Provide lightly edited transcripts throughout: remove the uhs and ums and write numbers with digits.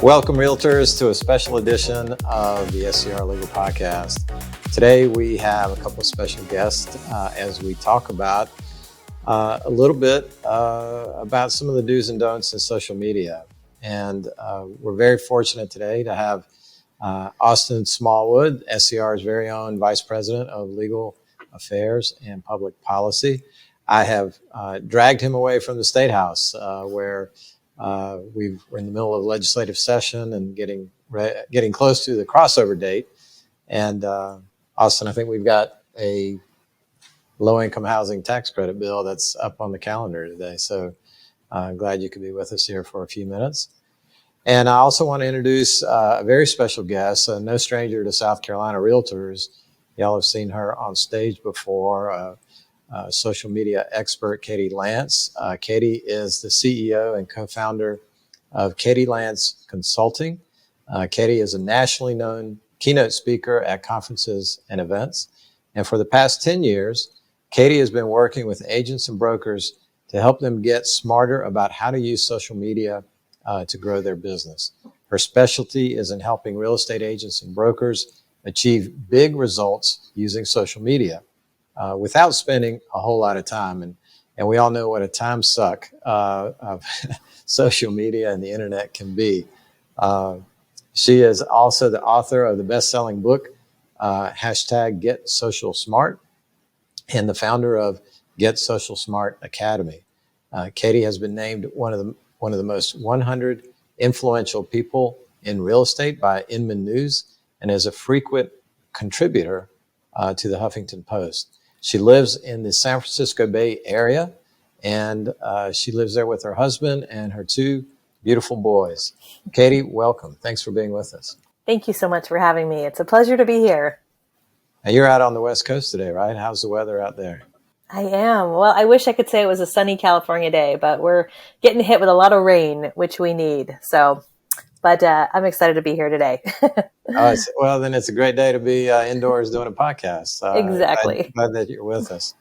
Welcome, Realtors, to a special edition of the SCR Legal Podcast. Today, we have a couple of special guests as we talk about a little bit about some of the do's and don'ts in social media. And we're very fortunate today to have Austin Smallwood, SCR's very own Vice President of Legal Affairs and Public Policy. I have dragged him away from the State House where we're in the middle of legislative session and getting close to the crossover date. And Austin, I think we've got a low-income housing tax credit bill that's up on the calendar today. So I'm glad you could be with us here for a few minutes. And I also want to introduce a very special guest, no stranger to South Carolina Realtors. Y'all have seen her on stage before. Social media expert, Katie Lance. Katie is the CEO and co-founder of Katie Lance Consulting. Katie is a nationally known keynote speaker at conferences and events. And for the past 10 years, Katie has been working with agents and brokers to help them get smarter about how to use social media to grow their business. Her specialty is in helping real estate agents and brokers achieve big results using social media. Without spending a whole lot of time. And we all know what a time suck of social media and the internet can be. She is also the author of the best-selling book, Get Social Smart, and the founder of Get Social Smart Academy. Katie has been named one of the most 100 influential people in real estate by Inman News and is a frequent contributor to the Huffington Post. She lives in the San Francisco Bay Area, and she lives there with her husband and her two beautiful boys. Katie, welcome. Thanks for being with us. Thank you so much for having me. It's a pleasure to be here. Now, you're out on the West Coast today, right? How's the weather out there? I am. Well, I wish I could say it was a sunny California day, but we're getting hit with a lot of rain, which we need. But I'm excited to be here today. Well, then it's a great day to be indoors doing a podcast. Exactly. Glad that you're with us.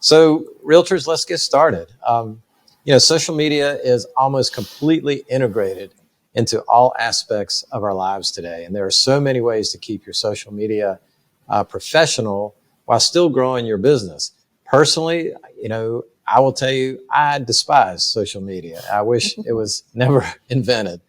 So, Realtors, let's get started. Social media is almost completely integrated into all aspects of our lives today. And there are so many ways to keep your social media professional while still growing your business. Personally, I will tell you, I despise social media. I wish it was never invented.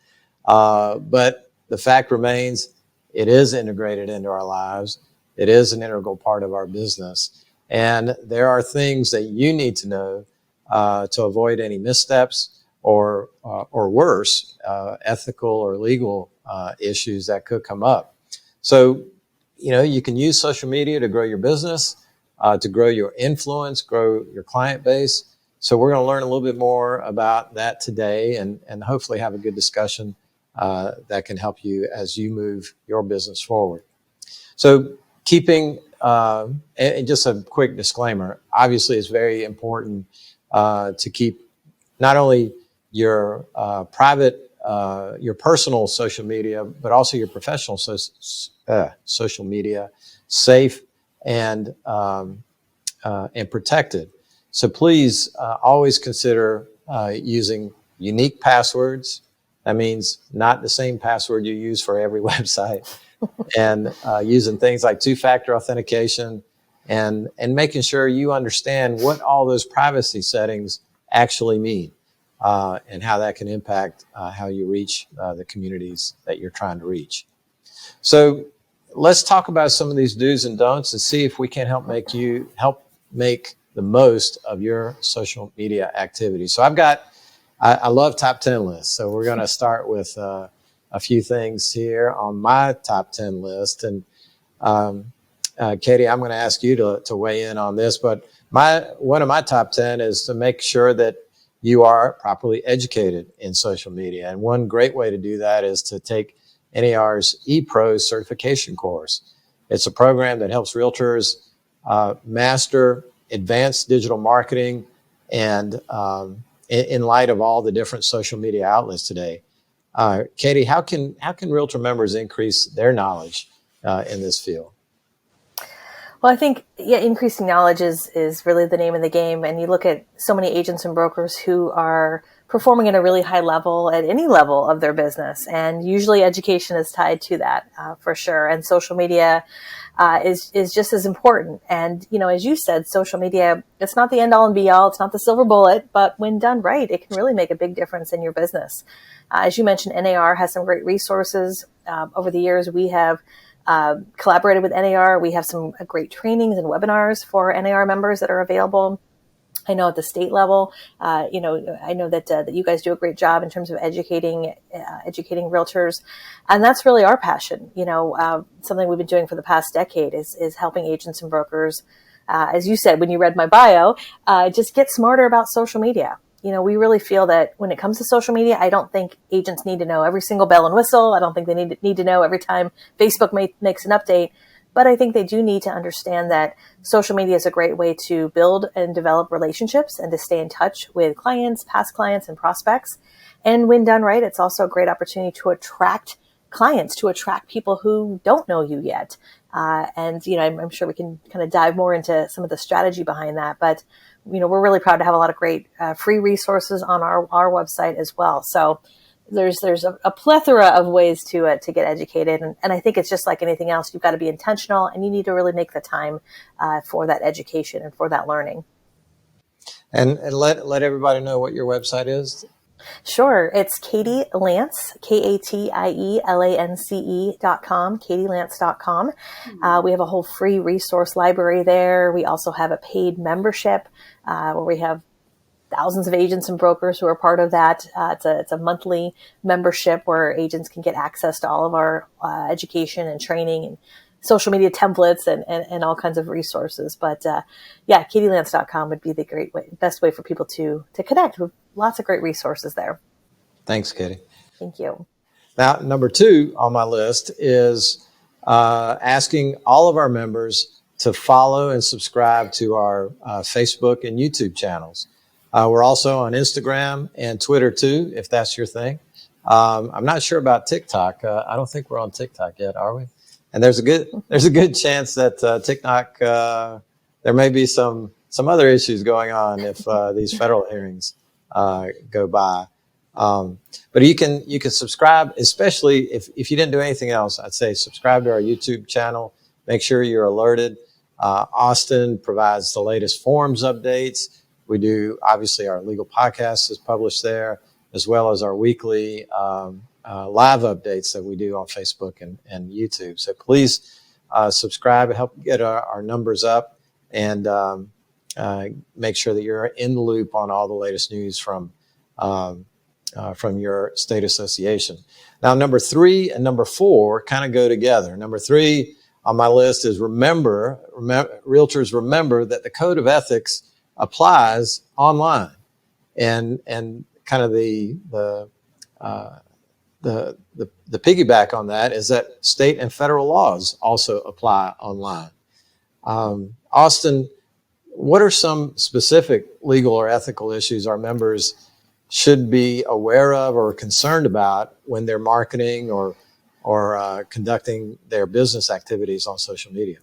But the fact remains, it is integrated into our lives. It is an integral part of our business. And there are things that you need to know to avoid any missteps or worse, ethical or legal issues that could come up. So, you can use social media to grow your business, to grow your influence, grow your client base. So we're going to learn a little bit more about that today and hopefully have a good discussion that can help you as you move your business forward. So and just a quick disclaimer, obviously it's very important to keep not only your your personal social media, but also your professional social media safe and protected. So please always consider using unique passwords. That means not the same password you use for every website, and using things like two-factor authentication and making sure you understand what all those privacy settings actually mean and how that can impact how you reach the communities that you're trying to reach. So let's talk about some of these do's and don'ts and see if we can help make the most of your social media activity. So I love top 10 lists. So we're going to start with a few things here on my top 10 list. And Katie, I'm going to ask you to weigh in on this. But one of my top 10 is to make sure that you are properly educated in social media. And one great way to do that is to take NAR's ePros certification course. It's a program that helps realtors master advanced digital marketing and in light of all the different social media outlets today. Katie, how can realtor members increase their knowledge in this field? Well, I think, increasing knowledge is really the name of the game. And you look at so many agents and brokers who are performing at a really high level at any level of their business. And usually education is tied to that for sure. And social media is just as important. And, as you said, social media, it's not the end all and be all. It's not the silver bullet, but when done right, it can really make a big difference in your business. As you mentioned, NAR has some great resources. Over the years, we have collaborated with NAR. We have some great trainings and webinars for NAR members that are available. I know at the state level, I know that you guys do a great job in terms of educating realtors, and that's really our passion. Something we've been doing for the past decade is helping agents and brokers. As you said, when you read my bio, just get smarter about social media. We really feel that when it comes to social media, I don't think agents need to know every single bell and whistle. I don't think they need to know every time Facebook makes an update. But I think they do need to understand that social media is a great way to build and develop relationships and to stay in touch with clients, past clients, and prospects. And when done right, it's also a great opportunity to attract clients, to attract people who don't know you yet. And I'm sure we can kind of dive more into some of the strategy behind that. But, we're really proud to have a lot of great free resources on our website as well. So there's a plethora of ways to get educated. And I think it's just like anything else. You've got to be intentional, and you need to really make the time for that education and for that learning. And let everybody know what your website is. Sure. It's Katie Lance, KatieLance.com, KatieLance.com. We have a whole free resource library there. We also have a paid membership where we have thousands of agents and brokers who are part of that. It's a monthly membership where agents can get access to all of our education and training and social media templates and all kinds of resources. But KatieLance.com would be the best way for people to connect with lots of great resources there. Thanks, Katie. Thank you. Now, number 2 on my list is asking all of our members to follow and subscribe to our Facebook and YouTube channels. We're also on Instagram and Twitter too, if that's your thing. I'm not sure about TikTok. I don't think we're on TikTok yet, are we? And there's a good chance that TikTok there may be some other issues going on if these federal hearings go by. But you can subscribe, especially if you didn't do anything else. I'd say subscribe to our YouTube channel. Make sure you're alerted. Austin provides the latest forms updates. We do, obviously, our legal podcast is published there, as well as our weekly live updates that we do on Facebook and YouTube. So please subscribe, help get our numbers up, and make sure that you're in the loop on all the latest news from your state association. Now, number 3 and number 4 kind of go together. Number 3 on my list is realtors remember that the code of ethics applies online, and kind of the piggyback on that is that state and federal laws also apply online. Austin, what are some specific legal or ethical issues our members should be aware of or concerned about when they're marketing or conducting their business activities on social media?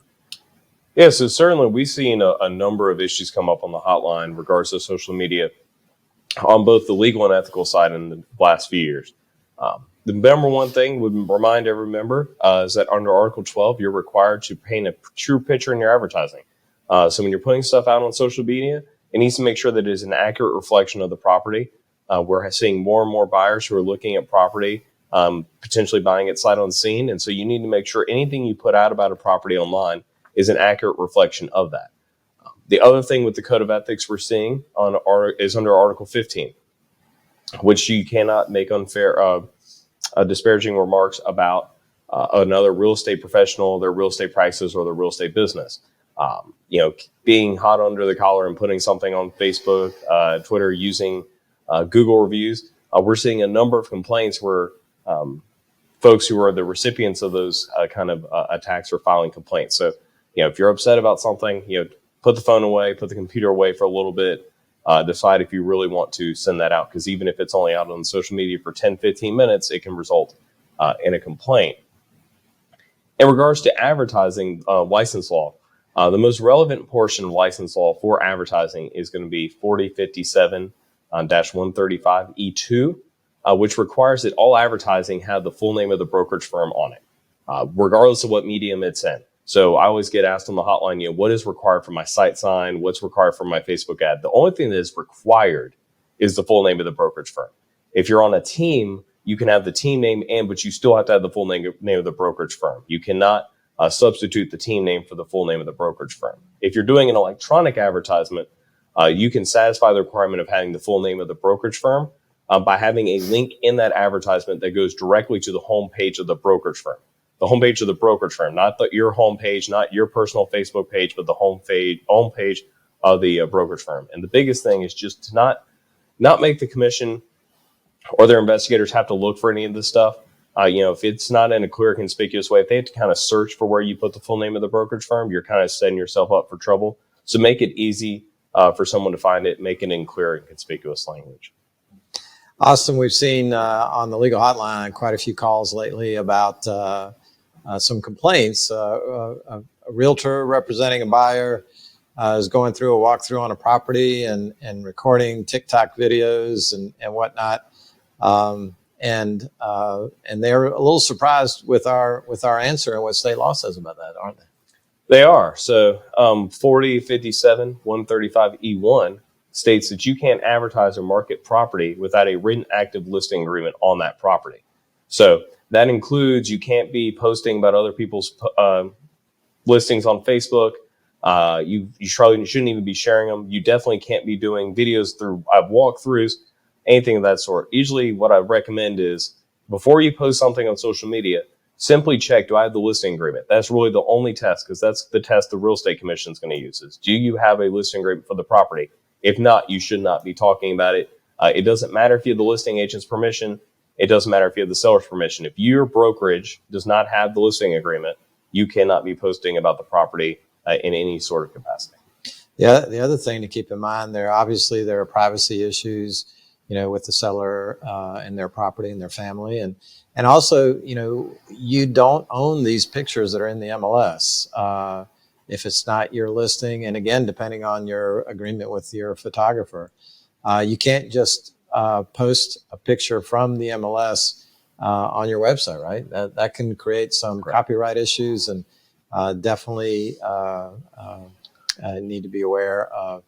Yeah, so certainly we've seen a number of issues come up on the hotline in regards to social media on both the legal and ethical side in the last few years. The number one thing would remind every member is that under Article 12, you're required to paint a true picture in your advertising. So when you're putting stuff out on social media, it needs to make sure that it is an accurate reflection of the property. We're seeing more and more buyers who are looking at property, potentially buying it sight unseen. And so you need to make sure anything you put out about a property online is an accurate reflection of that. The other thing with the Code of Ethics we're seeing is under Article 15, which you cannot make unfair, disparaging remarks about another real estate professional, their real estate practices, or their real estate business. Being hot under the collar and putting something on Facebook, Twitter, using Google reviews. We're seeing a number of complaints where folks who are the recipients of those kind of attacks are filing complaints. So, if you're upset about something, put the phone away, put the computer away for a little bit, decide if you really want to send that out. Because even if it's only out on social media for 10, 15 minutes, it can result in a complaint. In regards to advertising license law, the most relevant portion of license law for advertising is going to be 4057 dash 135E2, which requires that all advertising have the full name of the brokerage firm on it, regardless of what medium it's in. So I always get asked on the hotline, what is required for my site sign? What's required for my Facebook ad? The only thing that is required is the full name of the brokerage firm. If you're on a team, you can have the team name but you still have to have the full name of the brokerage firm. You cannot substitute the team name for the full name of the brokerage firm. If you're doing an electronic advertisement, you can satisfy the requirement of having the full name of the brokerage firm by having a link in that advertisement that goes directly to the home page of the brokerage firm. The homepage of the brokerage firm, not your homepage, not your personal Facebook page, but the home page of the brokerage firm. And the biggest thing is just to not make the commission or their investigators have to look for any of this stuff. If it's not in a clear, conspicuous way, if they have to kind of search for where you put the full name of the brokerage firm, you're kind of setting yourself up for trouble. So make it easy for someone to find it, make it in clear and conspicuous language. Austin, we've seen on the legal hotline quite a few calls lately about some complaints. A realtor representing a buyer is going through a walkthrough on a property and recording TikTok videos and whatnot. And they're a little surprised with our answer and what state law says about that, aren't they? They are. So 4057 135E1 states that you can't advertise or market property without a written active listing agreement on that property. So that includes you can't be posting about other people's listings on Facebook. You shouldn't even be sharing them. You definitely can't be doing videos through walkthroughs, anything of that sort. Usually what I recommend is before you post something on social media, simply check, do I have the listing agreement? That's really the only test, because that's the test the real estate commission is going to use is, do you have a listing agreement for the property? If not, you should not be talking about it. It doesn't matter if you have the listing agent's permission. It doesn't matter if you have the seller's permission. If your brokerage does not have the listing agreement, you cannot be posting about the property in any sort of capacity. Yeah, the other thing to keep in mind there are privacy issues, with the seller and their property and their family. And also, you don't own these pictures that are in the MLS if it's not your listing. And again, depending on your agreement with your photographer, you can't just post a picture from the MLS on your website, right? That can create some copyright issues, and definitely need to be aware of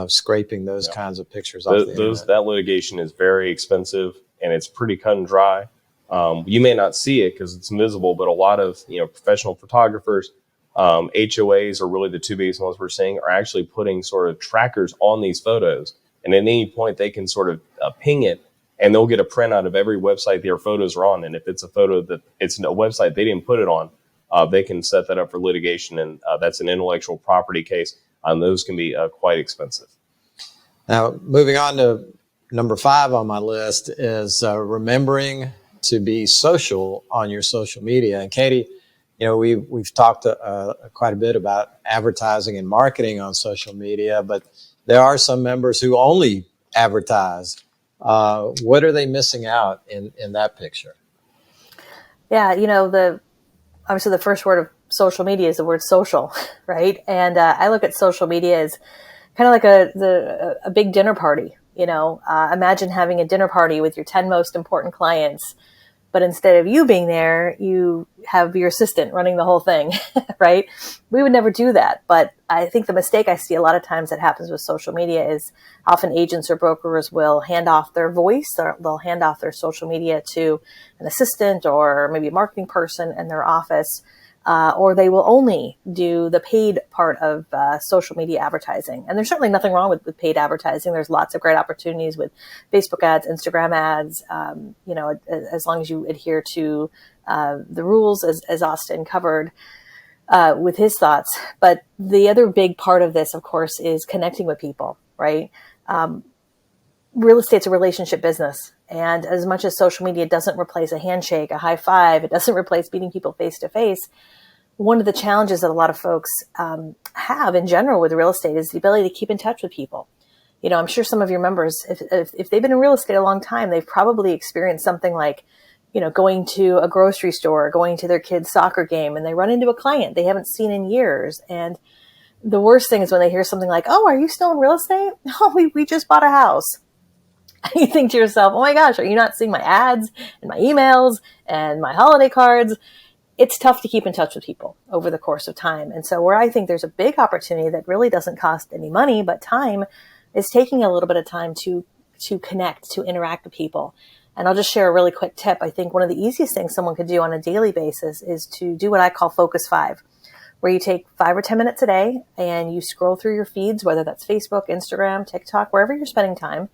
scraping those kinds of pictures off the internet. That litigation is very expensive, and it's pretty cut and dry. You may not see it because it's invisible, but a lot of professional photographers, HOAs are really the two biggest ones we're seeing, are actually putting sort of trackers on these photos, and at any point they can sort of ping it, and they'll get a printout of every website their photos are on. And if it's a photo that it's a website they didn't put it on, they can set that up for litigation, and that's an intellectual property case. Those can be quite expensive. Now, moving on to number 5 on my list is remembering to be social on your social media. And Katie, we've talked quite a bit about advertising and marketing on social media, but there are some members who only advertise. What are they missing out in that picture? Yeah, obviously the first word of social media is the word social, right? And I look at social media as kind of like a big dinner party. Imagine having a dinner party with your 10 most important clients, but instead of you being there, you have your assistant running the whole thing, right? We would never do that. But I think the mistake I see a lot of times that happens with social media is often agents or brokers will hand off their voice, or they'll hand off their social media to an assistant or maybe a marketing person in their office. Or they will only do the paid part of social media advertising. And there's certainly nothing wrong with paid advertising. There's lots of great opportunities with Facebook ads, Instagram ads, as long as you adhere to the rules, as Austin covered with his thoughts. But the other big part of this, of course, is connecting with people, right? Real estate's a relationship business. And as much as social media doesn't replace a handshake, a high five, it doesn't replace meeting people face to face. One of the challenges that a lot of folks have in general with real estate is the ability to keep in touch with people. I'm sure some of your members, if they've been in real estate a long time, they've probably experienced something like, going to a grocery store, going to their kid's soccer game, and they run into a client they haven't seen in years. And the worst thing is when they hear something like, "Oh, are you still in real estate? Oh, we just bought a house." You think to yourself, oh my gosh, are you not seeing my ads and my emails and my holiday cards? It's tough to keep in touch with people over the course of time. And so where I think there's a big opportunity that really doesn't cost any money, but time, is taking a little bit of time to connect, to interact with people. And I'll just share a really quick tip. I think one of the easiest things someone could do on a daily basis is to do what I call Focus 5, where you take 5 or 10 minutes a day and you scroll through your feeds, whether that's Facebook, Instagram, TikTok, wherever you're spending time,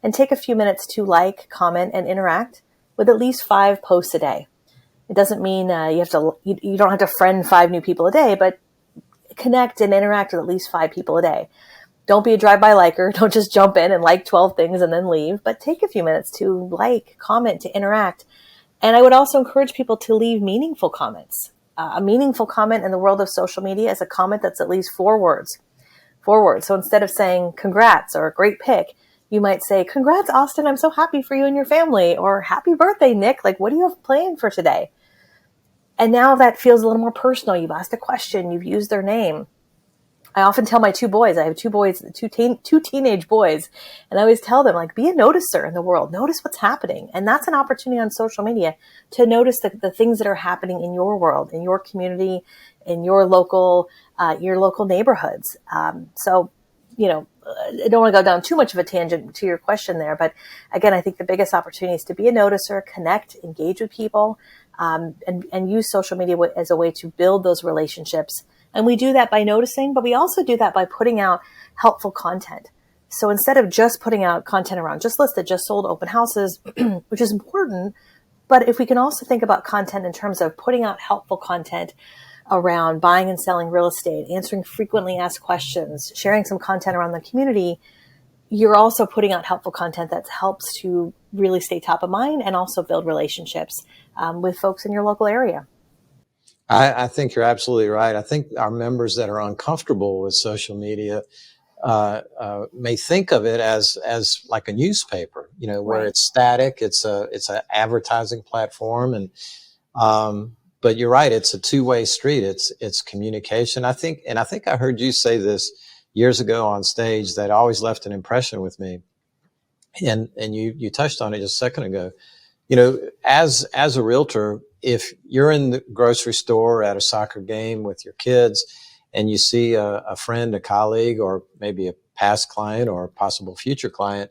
and take a few minutes to like, comment, and interact with at least 5 posts a day. It doesn't mean you don't have to friend 5 new people a day, but connect and interact with at least 5 people a day. Don't be a drive-by liker. Don't just jump in and like 12 things and then leave, but take a few minutes to like, comment, to interact. And I would also encourage people to leave meaningful comments. A meaningful comment in the world of social media is a comment that's at least 4 words. 4 words. So instead of saying congrats or great pick, you might say, congrats, Austin. I'm so happy for you and your family. Or happy birthday, Nick. Like, what do you have planned for today? And now that feels a little more personal. You've asked a question. You've used their name. I often tell my 2 boys, I have 2 boys, two teenage boys, and I always tell them, like, be a noticer in the world. Notice what's happening. And that's an opportunity on social media to notice the things that are happening in your world, in your community, in your local neighborhoods. So, I don't want to go down too much of a tangent to your question there, but again, I think the biggest opportunity is to be a noticer, connect, engage with people, and use social media as a way to build those relationships. And we do that by noticing, but we also do that by putting out helpful content. So instead of just putting out content around just listed, just sold, open houses, which is important, but if we can also think about content in terms of putting out helpful content around buying and selling real estate, answering frequently asked questions, sharing some content around the community, you're also putting out helpful content that helps to really stay top of mind and also build relationships with folks in your local area. I think you're absolutely right. I think our members that are uncomfortable with social media may think of it as like a newspaper, where Right. it's static. It's an advertising platform, and but you're right. It's a two-way street. It's communication. I think I heard you say this years ago on stage that always left an impression with me, and you touched on it just a second ago. As a realtor, if you're in the grocery store at a soccer game with your kids and you see a friend, a colleague, or maybe a past client or a possible future client,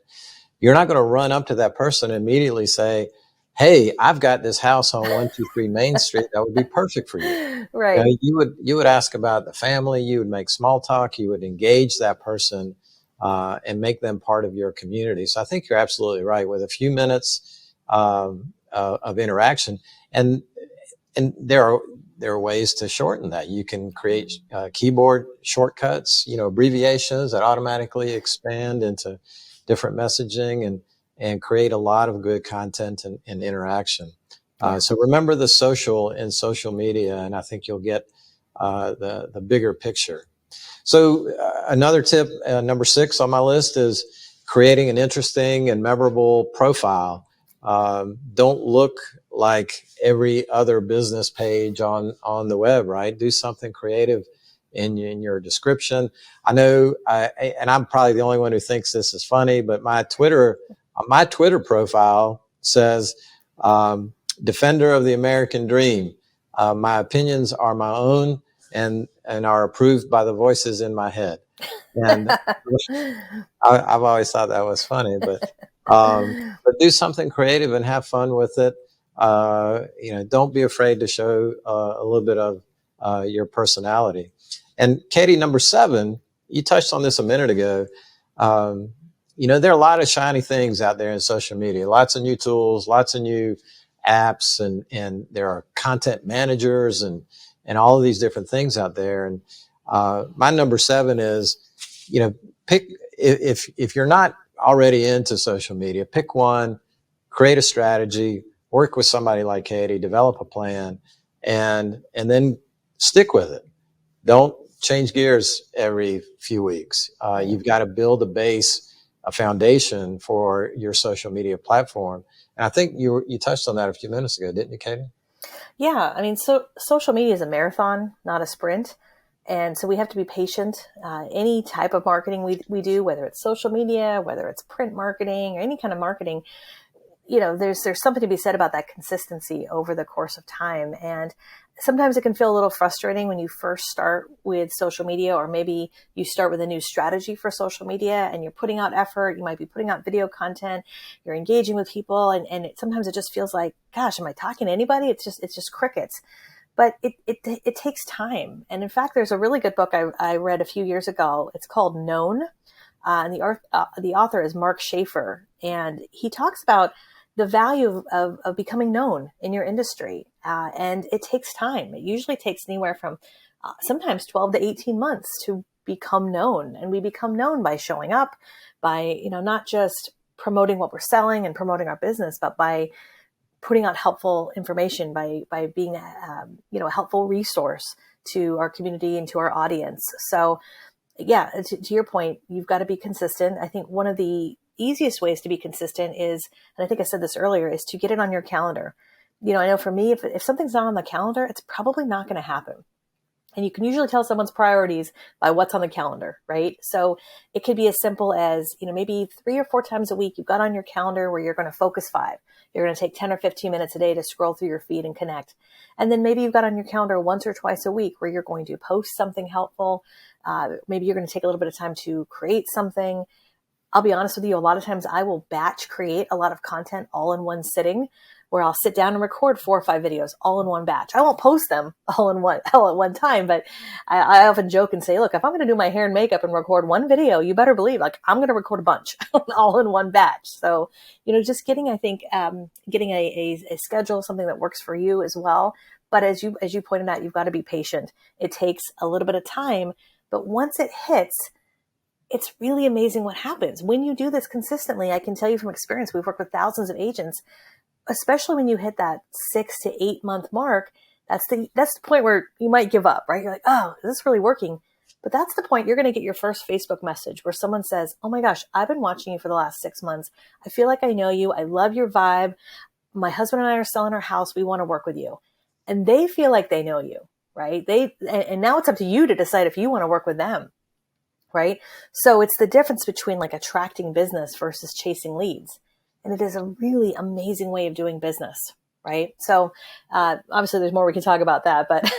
you're not going to run up to that person and immediately say, hey, I've got this house on 123 Main Street that would be perfect for you. Right. You would ask about the family, you would make small talk, you would engage that person and make them part of your community. So I think you're absolutely right. With a few minutes of interaction, and there are ways to shorten that. You can create keyboard shortcuts, abbreviations that automatically expand into different messaging and create a lot of good content and interaction. Yeah. So remember the social in social media, and I think you'll get the bigger picture. So another tip, number 6 on my list, is creating an interesting and memorable profile. Don't look like every other business page on the web, right? Do something creative in your description. I know, and I'm probably the only one who thinks this is funny, but my Twitter profile says, defender of the American dream. My opinions are my own and are approved by the voices in my head. And I've always thought that was funny, but do something creative and have fun with it. Don't be afraid to show a little bit of your personality. And Katie, number 7, you touched on this a minute ago. There are a lot of shiny things out there in social media, lots of new tools, lots of new apps, and there are content managers and all of these different things out there. And my number 7 is, pick, if you're not already into social media, pick one, create a strategy, work with somebody like Katie, develop a plan, and then stick with it. Don't change gears every few weeks. You've got to build a base, a foundation for your social media platform. And I think you touched on that a few minutes ago, didn't you, Katie? Yeah. I mean, so social media is a marathon, not a sprint. And so we have to be patient. Any type of marketing we do, whether it's social media, whether it's print marketing or any kind of marketing, there's something to be said about that consistency over the course of time. And sometimes it can feel a little frustrating when you first start with social media, or maybe you start with a new strategy for social media and you're putting out effort. You might be putting out video content, you're engaging with people. And sometimes it just feels like, gosh, am I talking to anybody? It's just crickets. But it takes time. And in fact, there's a really good book I read a few years ago. It's called Known. And the author is Mark Schaefer. And he talks about the value of becoming known in your industry. And it takes time. It usually takes anywhere from sometimes 12 to 18 months to become known. And we become known by showing up, by, not just promoting what we're selling and promoting our business, but by putting out helpful information, by being a helpful resource to our community and to our audience. So yeah, to your point, you've got to be consistent. I think one of the easiest ways to be consistent is, and I think I said this earlier, is to get it on your calendar. I know for me, if something's not on the calendar, it's probably not going to happen. And you can usually tell someone's priorities by what's on the calendar, right? So it could be as simple as, maybe 3 or 4 times a week, you've got on your calendar where you're going to focus 5. You're going to take 10 or 15 minutes a day to scroll through your feed and connect. And then maybe you've got on your calendar once or twice a week where you're going to post something helpful. Maybe you're going to take a little bit of time to create something. I'll be honest with you, a lot of times I will batch create a lot of content all in one sitting, where I'll sit down and record 4 or 5 videos all in one batch. I won't post them all at one time, but I often joke and say, look, if I'm going to do my hair and makeup and record one video, you better believe I'm going to record a bunch all in one batch. So, just getting a schedule, something that works for you as well. But as you pointed out, you've got to be patient. It takes a little bit of time, but once it hits, it's really amazing what happens when you do this consistently. I can tell you from experience, we've worked with thousands of agents, especially when you hit that 6 to 8 month mark. That's the point where you might give up, right? You're like, oh, is this really working? But that's the point you're going to get your first Facebook message where someone says, oh my gosh, I've been watching you for the last 6 months. I feel like I know you. I love your vibe. My husband and I are selling our house. We want to work with you. And they feel like they know you, right? And now it's up to you to decide if you want to work with them. Right? So it's the difference between like attracting business versus chasing leads. And it is a really amazing way of doing business, right? So obviously there's more we can talk about that, but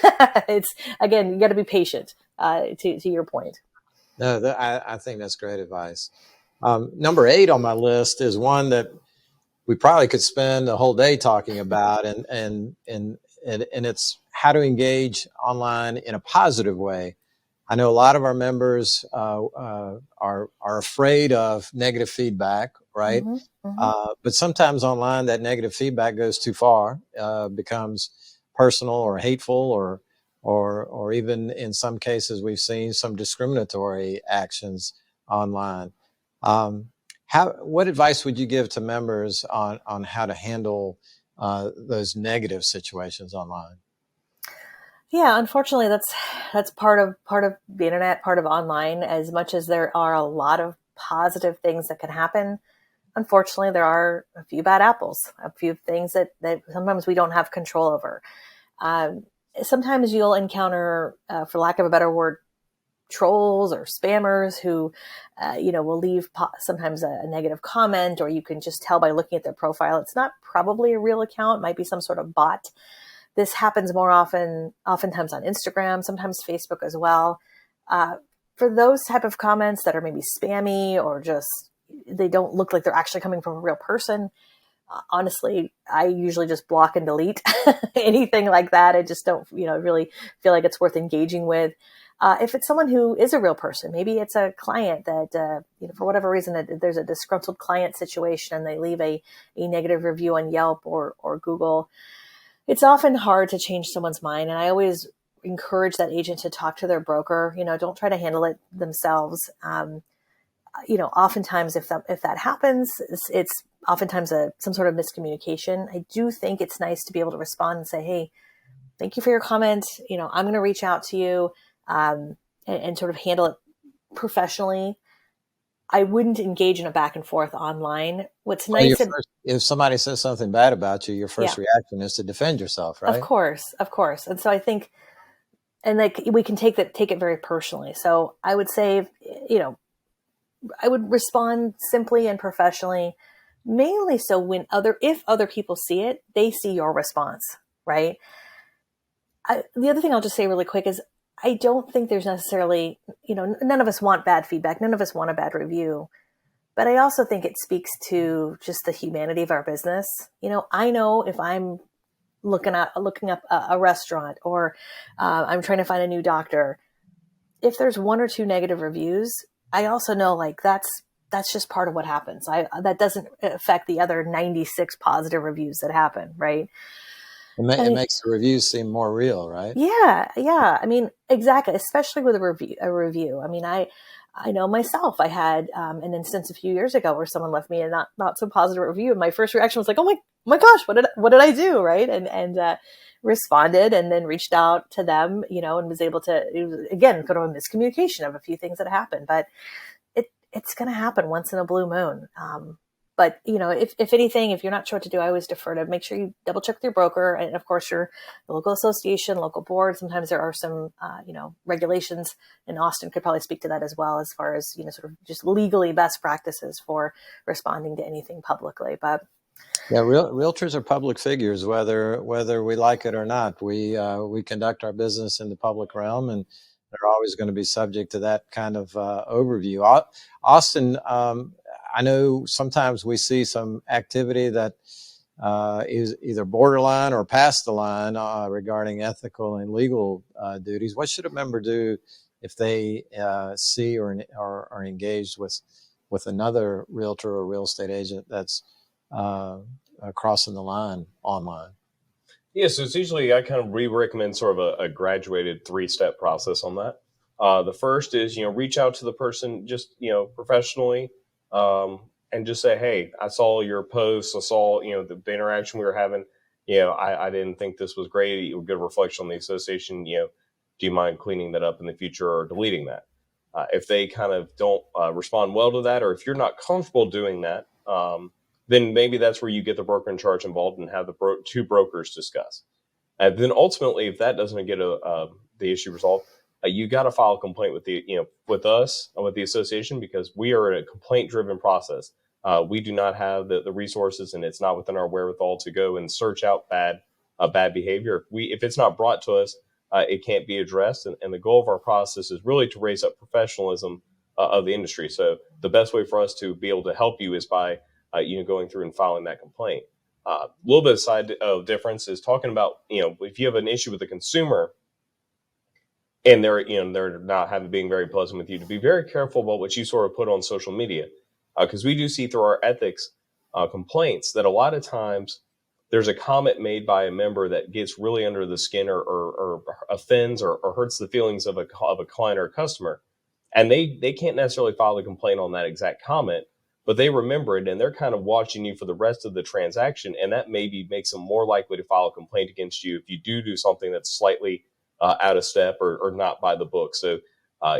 it's, again, you got to be patient to your point. No, I think that's great advice. Number 8 on my list is one that we probably could spend a whole day talking about, and it's how to engage online in a positive way. I know a lot of our members are afraid of negative feedback, right? Mm-hmm, mm-hmm. But sometimes online that negative feedback goes too far, becomes personal or hateful, or even in some cases we've seen some discriminatory actions online. What advice would you give to members on how to handle those negative situations online? Yeah, unfortunately, that's part of the internet, part of online. As much as there are a lot of positive things that can happen, unfortunately, there are a few bad apples, a few things that sometimes we don't have control over. Sometimes you'll encounter, for lack of a better word, trolls or spammers who, will leave sometimes a negative comment, or you can just tell by looking at their profile. It's not probably a real account, it might be some sort of bot. This happens oftentimes on Instagram, sometimes Facebook as well. For those type of comments that are maybe spammy or just, they don't look like they're actually coming from a real person, honestly, I usually just block and delete anything like that. I just don't, really feel like it's worth engaging with. If it's someone who is a real person, maybe it's a client that, for whatever reason, there's a disgruntled client situation and they leave a negative review on Yelp or Google. It's often hard to change someone's mind. And I always encourage that agent to talk to their broker. Don't try to handle it themselves. Oftentimes if that happens, it's oftentimes some sort of miscommunication. I do think it's nice to be able to respond and say, hey, thank you for your comment. I'm going to reach out to you and sort of handle it professionally. I wouldn't engage in a back and forth online. What's nice, if somebody says something bad about you, your first reaction is to defend yourself, right? Of course. And so I think and like we can take it very personally. So I would say, I would respond simply and professionally, mainly so if other people see it, they see your response, right? The other thing I'll just say really quick is I don't think there's necessarily, none of us want bad feedback. None of us want a bad review. But I also think it speaks to just the humanity of our business. I know if I'm looking up a restaurant, or I'm trying to find a new doctor, if there's one or two negative reviews, I also know like that's just part of what happens. That doesn't affect the other 96 positive reviews that happen, right? It makes the reviews seem more real, right? Yeah. I mean, exactly. Especially with a review. I mean, I know myself. I had an instance a few years ago where someone left me a not so positive review, and my first reaction was like, "Oh my gosh, what did I do?" Right? And responded, and then reached out to them, and was able to. It was, again, kind of a miscommunication of a few things that happened, but it's going to happen once in a blue moon. But if anything, if you're not sure what to do, I always defer to make sure you double check with your broker, and of course your local association, local board. Sometimes there are some regulations, and Austin could probably speak to that as well, as far as sort of just legally best practices for responding to anything publicly. But yeah, realtors are public figures, whether we like it or not. We conduct our business in the public realm, and they're always going to be subject to that kind of overview. Austin, I know sometimes we see some activity that is either borderline or past the line regarding ethical and legal duties. What should a member do if they see or are engaged with another realtor or real estate agent that's crossing the line online? Yeah, so it's usually, I kind of recommend sort of a graduated 3-step process on that. The first is, reach out to the person just, professionally, and just say, hey, I saw your posts. I saw, the interaction we were having. I didn't think this was great. A good reflection on the association. Do you mind cleaning that up in the future or deleting that? If they kind of don't respond well to that, or if you're not comfortable doing that, then maybe that's where you get the broker in charge involved and have the two brokers discuss. And then ultimately, if that doesn't get the issue resolved, you got to file a complaint with us, with the association, because we are in a complaint-driven process. We do not have the resources, and it's not within our wherewithal to go and search out bad behavior. If it's not brought to us, it can't be addressed. And the goal of our process is really to raise up professionalism of the industry. So the best way for us to be able to help you is by going through and filing that complaint. A little bit of side difference is talking about, if you have an issue with the consumer and they're not being very pleasant with you, to be very careful about what you sort of put on social media. Because we do see through our ethics complaints that a lot of times there's a comment made by a member that gets really under the skin or offends or hurts the feelings of a client or a customer. And they can't necessarily file a complaint on that exact comment, but they remember it and they're kind of watching you for the rest of the transaction. And that maybe makes them more likely to file a complaint against you if you do something that's slightly out of step or not by the book. So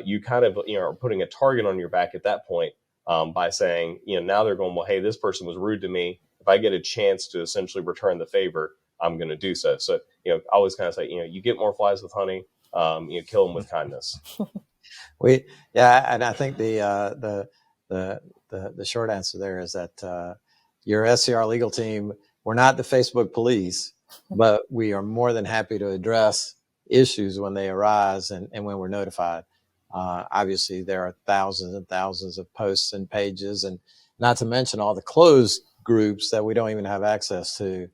you kind of are putting a target on your back at that point by saying, now they're going, well, hey, this person was rude to me. If I get a chance to essentially return the favor, I'm going to do so. So, I always kind of say, you get more flies with honey, kill them with kindness. And I think the short answer there is that your SCR legal team, we're not the Facebook police, but we are more than happy to address issues when they arise and when we're notified. Obviously, there are thousands and thousands of posts and pages, and not to mention all the closed groups that we don't even have access to.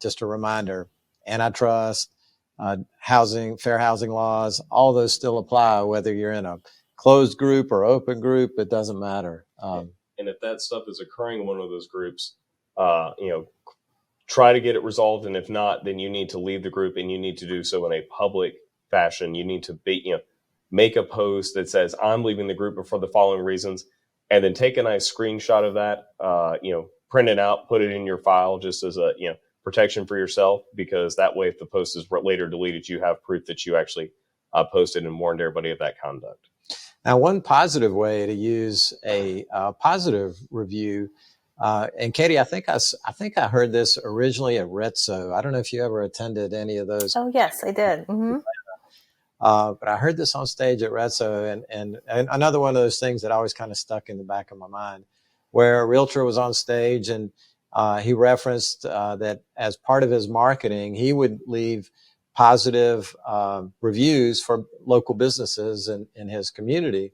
Just a reminder, antitrust, fair housing laws, all those still apply, whether you're in a closed group or open group, it doesn't matter. And if that stuff is occurring in one of those groups, try to get it resolved. And if not, then you need to leave the group, and you need to do so in a public fashion. You need to make a post that says, I'm leaving the group for the following reasons, and then take a nice screenshot of that, print it out, put it in your file just as a, protection for yourself, because that way, if the post is later deleted, you have proof that you actually posted and warned everybody of that conduct. Now, one positive way to use a positive review, and Katie, I think I heard this originally at Retso. I don't know if you ever attended any of those. Oh, yes, I did. Mm-hmm. But I heard this on stage at Retso, and another one of those things that always kind of stuck in the back of my mind, where a realtor was on stage and he referenced that as part of his marketing, he would leave positive reviews for local businesses in his community.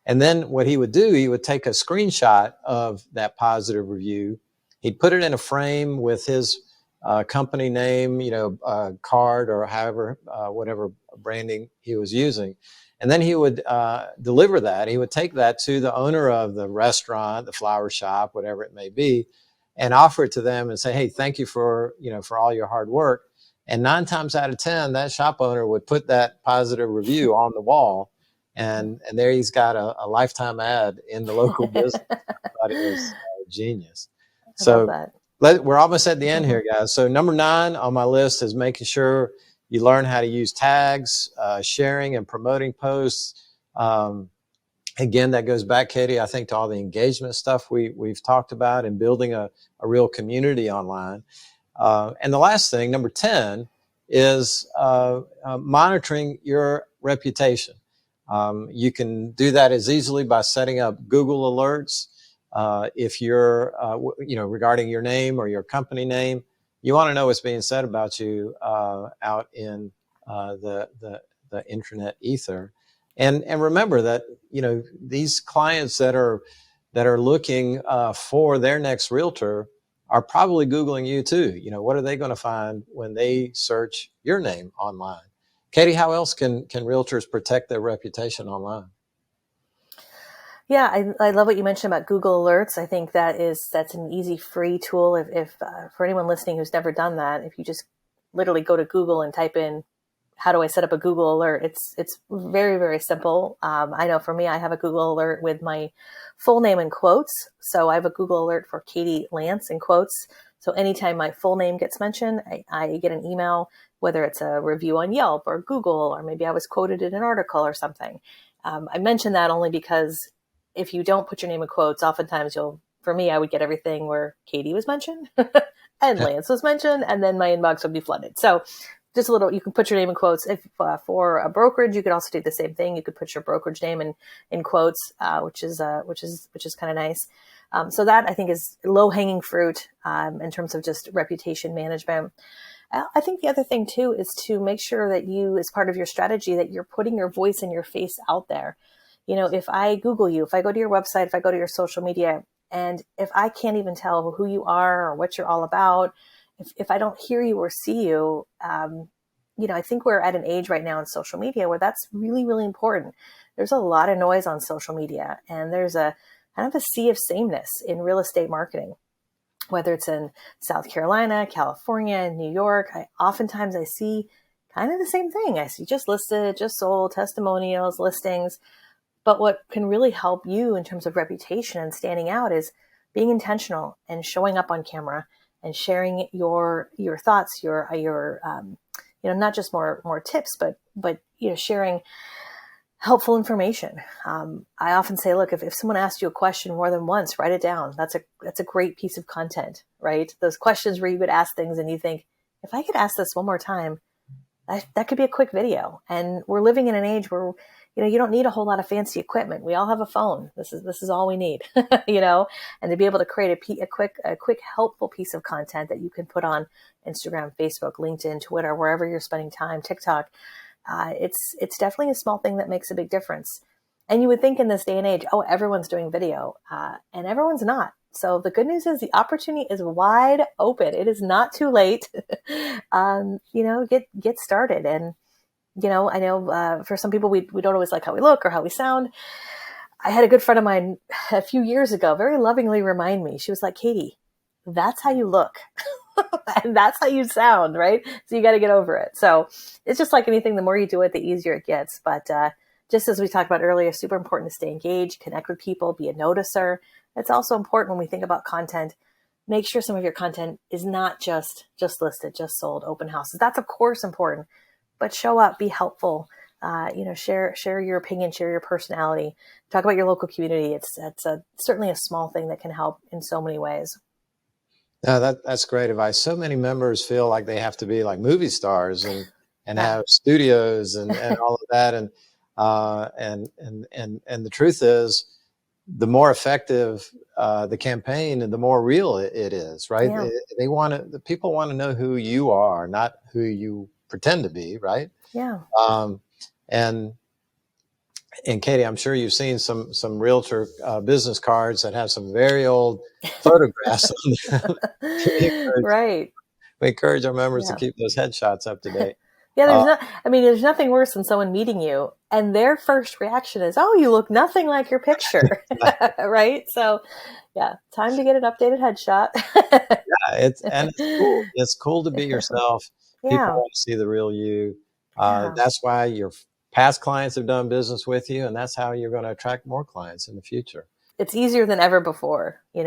And then what he would do, he would take a screenshot of that positive review. He'd put it in a frame with his company name, card or however, whatever branding he was using. And then he would deliver that. He would take that to the owner of the restaurant, the flower shop, whatever it may be, and offer it to them and say, "Hey, thank you for all your hard work." And 9 times out of 10, that shop owner would put that positive review on the wall. And there he's got a lifetime ad in the local business. I thought it was genius. I love So that. we're almost at the end here, guys. So number 9 on my list is making sure you learn how to use tags, sharing and promoting posts. Again, that goes back, Katie, I think, to all the engagement stuff we've talked about and building a real community online. And the last thing, number 10, is monitoring your reputation. You can do that as easily by setting up Google alerts. If you're, regarding your name or your company name, you want to know what's being said about you out in the internet ether. And remember that, these clients that are looking for their next realtor are probably Googling you too. What are they going to find when they search your name online? Katie, how else can realtors protect their reputation online? Yeah, I love what you mentioned about Google Alerts. I think that's an easy, free tool. If for anyone listening who's never done that, if you just literally go to Google and type in, "How do I set up a Google alert?" It's very, very simple. I know for me, I have a Google alert with my full name in quotes. So I have a Google alert for Katie Lance in quotes. So anytime my full name gets mentioned, I get an email, whether it's a review on Yelp or Google, or maybe I was quoted in an article or something. I mention that only because if you don't put your name in quotes, oftentimes for me, I would get everything where Katie was mentioned and Lance was mentioned, and then my inbox would be flooded. So just a little, you can put your name in quotes. If for a brokerage, you could also do the same thing. You could put your brokerage name in quotes, which is kind of nice. So that I think is low hanging fruit in terms of just reputation management. I think the other thing too is to make sure that you, as part of your strategy, that you're putting your voice and your face out there. If I Google you, if I go to your website, if I go to your social media, and if I can't even tell who you are or what you're all about, if I don't hear you or see you, I think we're at an age right now in social media where that's really, really important. There's a lot of noise on social media, and there's a kind of a sea of sameness in real estate marketing, whether it's in South Carolina, California, New York. Oftentimes I see kind of the same thing. I see just listed, just sold, testimonials, listings. But what can really help you in terms of reputation and standing out is being intentional and showing up on camera and sharing your thoughts, your not just more tips, but sharing helpful information. I often say, look, if someone asks you a question more than once, write it down. That's a great piece of content, right? Those questions where you would ask things and you think, if I could ask this one more time, that could be a quick video. And we're living in an age where you don't need a whole lot of fancy equipment. We all have a phone. This is all we need, and to be able to create a quick, helpful piece of content that you can put on Instagram, Facebook, LinkedIn, Twitter, wherever you're spending time, TikTok. It's definitely a small thing that makes a big difference. And you would think in this day and age, oh, everyone's doing video, and everyone's not. So the good news is the opportunity is wide open. It is not too late. Get started. And I know for some people, we don't always like how we look or how we sound. I had a good friend of mine a few years ago very lovingly remind me. She was like, "Katie, that's how you look." And that's how you sound, right? So you got to get over it. So it's just like anything, the more you do it, the easier it gets. But just as we talked about earlier, super important to stay engaged, connect with people, be a noticer. It's also important when we think about content, make sure some of your content is not just listed, just sold, open houses. That's of course important, but show up, be helpful, share your opinion, share your personality, talk about your local community. It's certainly a small thing that can help in so many ways. No, that's great advice. So many members feel like they have to be like movie stars, and and have studios and all of that. And the truth is, the more effective the campaign, and the more real it is, right? Yeah. They want to, the people want to know who you are, not who you pretend to be, right? Yeah. And Katie, I'm sure you've seen some realtor business cards that have some very old photographs on them. Right. We encourage our members to Yeah. keep those headshots up to date. Yeah, there's nothing worse than someone meeting you and their first reaction is, "Oh, you look nothing like your picture." Right? So, yeah, time to get an updated headshot. It's cool. It's cool to be yourself. People Yeah. want to see the real you. Yeah. That's why your past clients have done business with you, and that's how you're going to attract more clients in the future. It's easier than ever before. It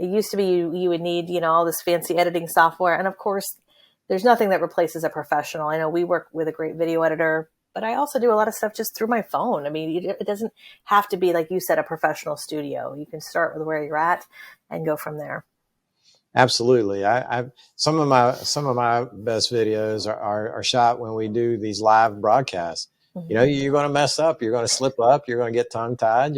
used to be you would need, all this fancy editing software. And of course, there's nothing that replaces a professional. I know we work with a great video editor, but I also do a lot of stuff just through my phone. I mean, it doesn't have to be, like you said, a professional studio. You can start with where you're at and go from there. Absolutely. Some of my best videos are shot when we do these live broadcasts. Mm-hmm. You're going to mess up, you're going to slip up, you're going to get tongue tied.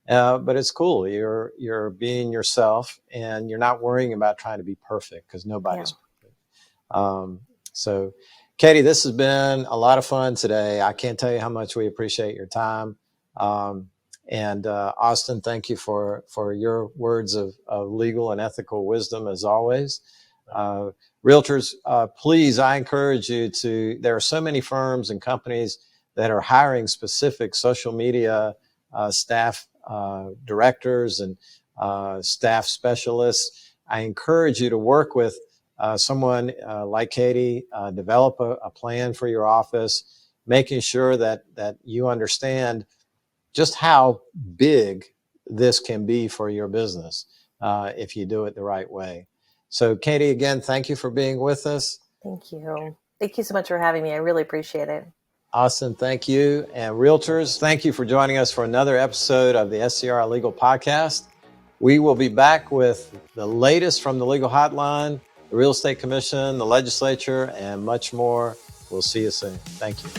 But it's cool. You're being yourself, and you're not worrying about trying to be perfect, because nobody's perfect. So, Katie, this has been a lot of fun today. I can't tell you how much we appreciate your time. And Austin, thank you for your words of legal and ethical wisdom, as always. Realtors, please, I encourage you there are so many firms and companies that are hiring specific social media staff directors and staff specialists. I encourage you to work with someone like Katie, develop a plan for your office, making sure that you understand just how big this can be for your business if you do it the right way. So, Katie, again, thank you for being with us. Thank you. Thank you so much for having me. I really appreciate it. Austin, thank you. And Realtors, thank you for joining us for another episode of the SCR Legal Podcast. We will be back with the latest from the Legal Hotline, the Real Estate Commission, the legislature, and much more. We'll see you soon. Thank you.